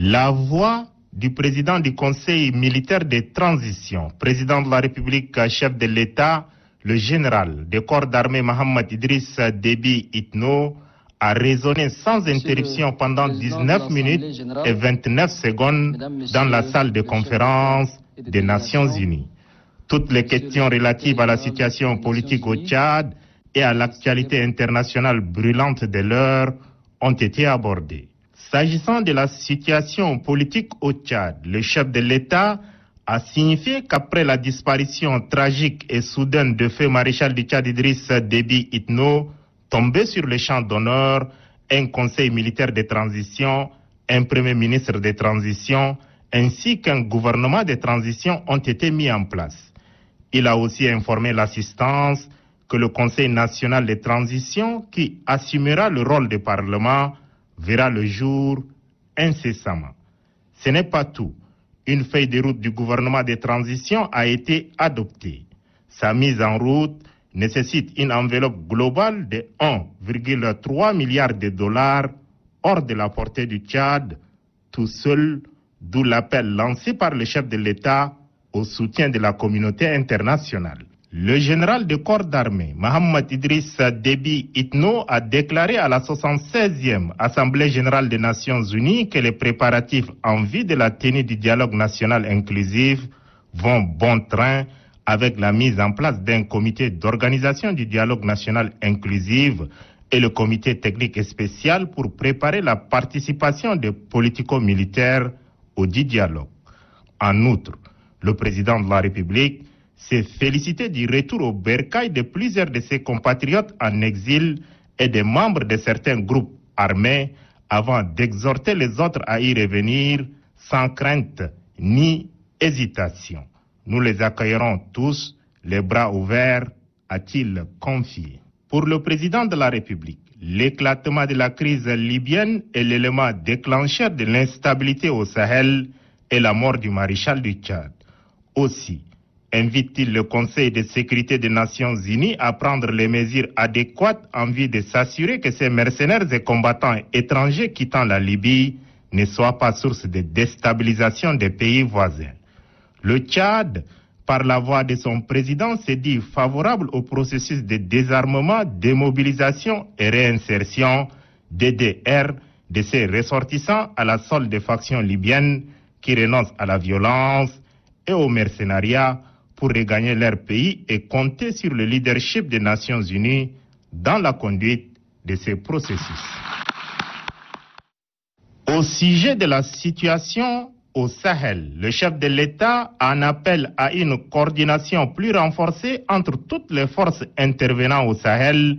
La voix du président du Conseil militaire de transition, président de la République, chef de l'État, le général des corps d'armée Mohamed Idriss Déby Itno, a résonné sans interruption pendant 19 minutes et 29 secondes dans la salle de conférence des Nations Unies. Toutes les questions relatives à la situation politique au Tchad et à l'actualité internationale brûlante de l'heure ont été abordées. S'agissant de la situation politique au Tchad, le chef de l'État a signifié qu'après la disparition tragique et soudaine de feu maréchal du Tchad Idriss Déby Itno, tombé sur le champ d'honneur, un conseil militaire de transition, un premier ministre de transition, ainsi qu'un gouvernement de transition ont été mis en place. Il a aussi informé l'assistance que le Conseil national de transition, qui assumera le rôle de Parlement, verra le jour incessamment. Ce n'est pas tout. Une feuille de route du gouvernement de transition a été adoptée. Sa mise en route nécessite une enveloppe globale de 1,3 milliard de dollars hors de la portée du Tchad, tout seul, d'où l'appel lancé par le chef de l'État au soutien de la communauté internationale. Le général de corps d'armée, Mohamed Idriss Déby Itno, a déclaré à la 76e Assemblée générale des Nations Unies que les préparatifs en vue de la tenue du dialogue national inclusif vont bon train avec la mise en place d'un comité d'organisation du dialogue national inclusif et le comité technique spécial pour préparer la participation des politico-militaires au dit dialogue. En outre, le président de la République s'est félicité du retour au bercail de plusieurs de ses compatriotes en exil et des membres de certains groupes armés avant d'exhorter les autres à y revenir sans crainte ni hésitation. Nous les accueillerons tous, les bras ouverts, a-t-il confié. Pour le président de la République, l'éclatement de la crise libyenne est l'élément déclencheur de l'instabilité au Sahel et la mort du maréchal du Tchad. Aussi, invite-t-il le Conseil de sécurité des Nations Unies à prendre les mesures adéquates en vue de s'assurer que ces mercenaires et combattants étrangers quittant la Libye ne soient pas source de déstabilisation des pays voisins. Le Tchad, par la voix de son président, s'est dit favorable au processus de désarmement, démobilisation et réinsertion DDR de ses ressortissants à la solde des factions libyennes qui renoncent à la violence et au mercenariat pour regagner leur pays et compter sur le leadership des Nations Unies dans la conduite de ces processus. Au sujet de la situation au Sahel, le chef de l'État en appelle à une coordination plus renforcée entre toutes les forces intervenant au Sahel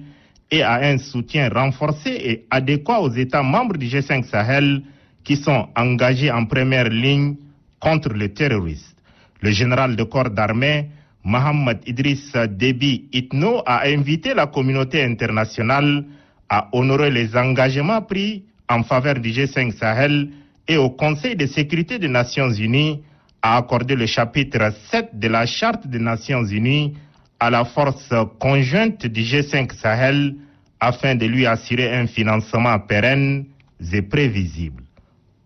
et à un soutien renforcé et adéquat aux États membres du G5 Sahel qui sont engagés en première ligne contre le terrorisme. Le général de corps d'armée, Mohamed Idriss Déby Itno, a invité la communauté internationale à honorer les engagements pris en faveur du G5 Sahel et au Conseil de sécurité des Nations Unies à accorder le chapitre 7 de la Charte des Nations Unies à la force conjointe du G5 Sahel afin de lui assurer un financement pérenne et prévisible.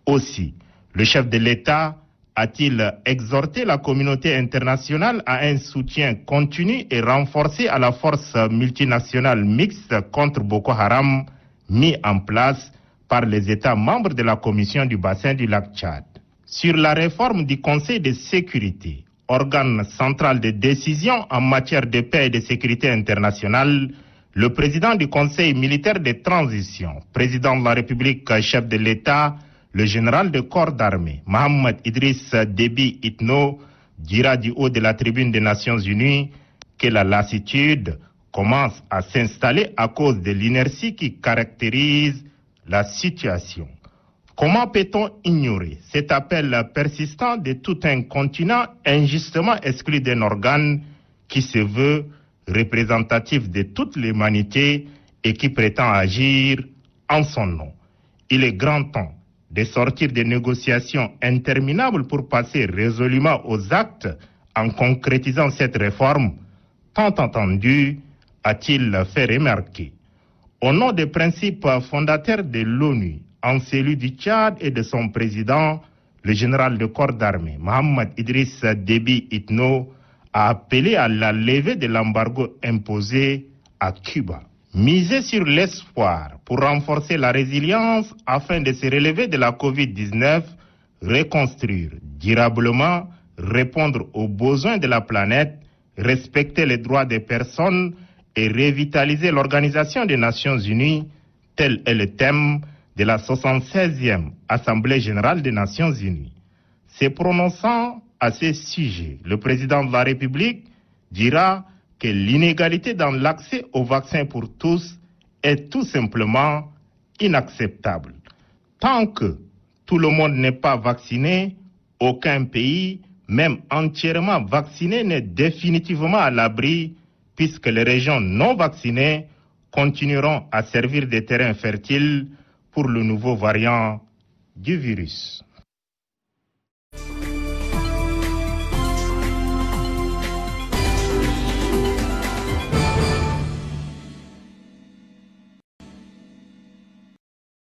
Aussi, le chef de l'État a-t-il exhorté la communauté internationale à un soutien continu et renforcé à la force multinationale mixte contre Boko Haram mis en place par les États membres de la Commission du bassin du lac Tchad. Sur la réforme du Conseil de sécurité, organe central de décision en matière de paix et de sécurité internationale, le président du Conseil militaire de transition, président de la République, chef de l'État, le général de corps d'armée, Mohamed Idriss Déby Itno, dira du haut de la tribune des Nations Unies que la lassitude commence à s'installer à cause de l'inertie qui caractérise la situation. Comment peut-on ignorer cet appel persistant de tout un continent injustement exclu d'un organe qui se veut représentatif de toute l'humanité et qui prétend agir en son nom? Il est grand temps de sortir des négociations interminables pour passer résolument aux actes en concrétisant cette réforme, tant entendue, a-t-il fait remarquer. Au nom des principes fondateurs de l'ONU, en celui du Tchad et de son président, le général de corps d'armée, Mohamed Idriss Déby Itno, a appelé à la levée de l'embargo imposé à Cuba. Miser sur l'espoir pour renforcer la résilience afin de se relever de la Covid-19, reconstruire durablement, répondre aux besoins de la planète, respecter les droits des personnes et revitaliser l'Organisation des Nations Unies, tel est le thème de la 76e Assemblée générale des Nations Unies. Se prononçant à ce sujet, le président de la République dira que l'inégalité dans l'accès au vaccin pour tous est tout simplement inacceptable. Tant que tout le monde n'est pas vacciné, aucun pays, même entièrement vacciné, n'est définitivement à l'abri, puisque les régions non vaccinées continueront à servir de terrain fertile pour le nouveau variant du virus.